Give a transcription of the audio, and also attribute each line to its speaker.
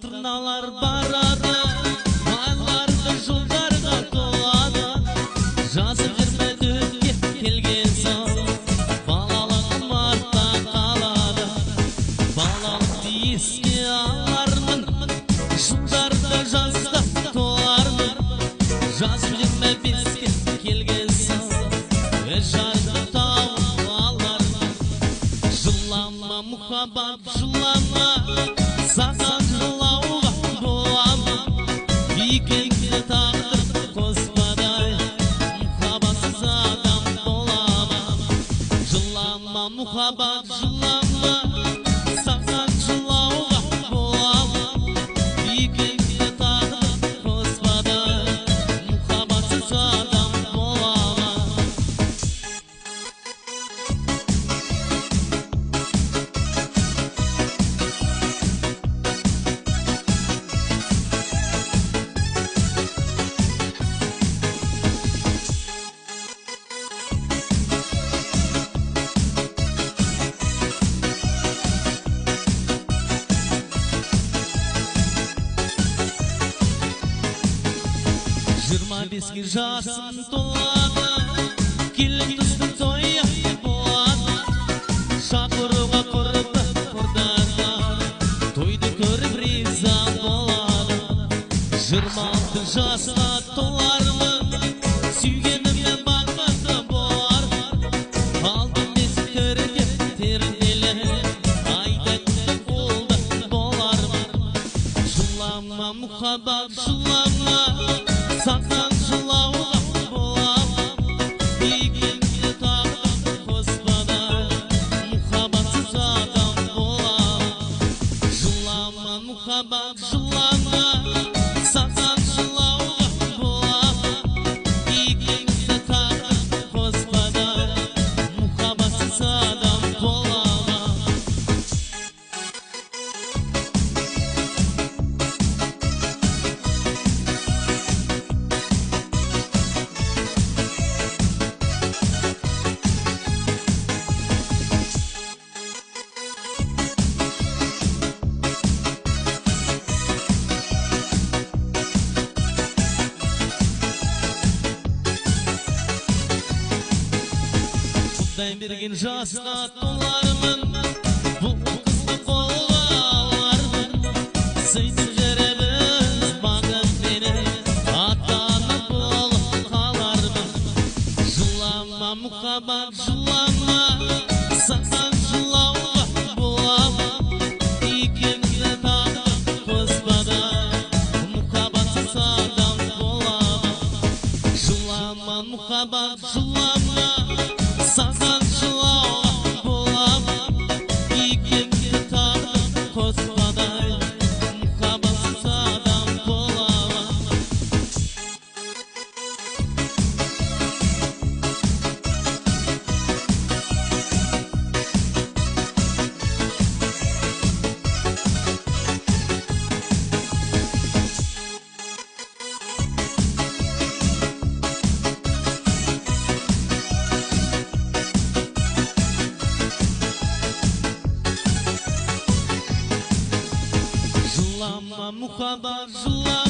Speaker 1: Tırnalar barada, aylarda жылдарға толады. Жазып жүрмеді келген соң, балалығым артта қалады. Балалықты еске алармын, жылдарды жазда толармын. Жазып жүрме беске келген соң, жарды тауып алармын. Жылама мұхаббат, жылама, саған жылауға боламын. Екеуіңді тағдыр қоспадай, мұхаббатсыз адам боламын. Жылама мұхаббат, жылама, саған жылауға боламын. Екеуіңді тағдыр қоспадай, мұхаббатсыз адам боламын. Жиырма беске жасым толады, келін түстің тойы болады. Шақыруға құрбы құрдарға, тойды көріп риза болады. 26 жасқа толармын, сүйгеніммен бақытты болармын. Алдым есіктерге термелі, айда күтіп болды болармын. Жылама мұхаббат, жылама, саған жылауға боламын. Екеуіңді тағдыр қоспадай, мұхаббатсыз адам боламын. Жылама мұхаббат, жылама, саған жылауға боламын. Екеуіңді тағдыр қоспадай, мұхаббатсыз адам боламын. Құдай берген жасқа толармын, бұл қызды қолға алармын. Сөйтіп жүреді бақытпенен, ата-ана болып қалармын. Жылама мұхаббат, жылама, саған жылауға боламын. Екеуіңді тағдыр қоспадай, мұхаббатсыз адам боламын. Жылама мұхаббат, жылама, саған жылауға боламын. Екеуіңді тағдыр қоспадай, мұхаббатсыз адам боламын. Жылама мұхаббат, жылама.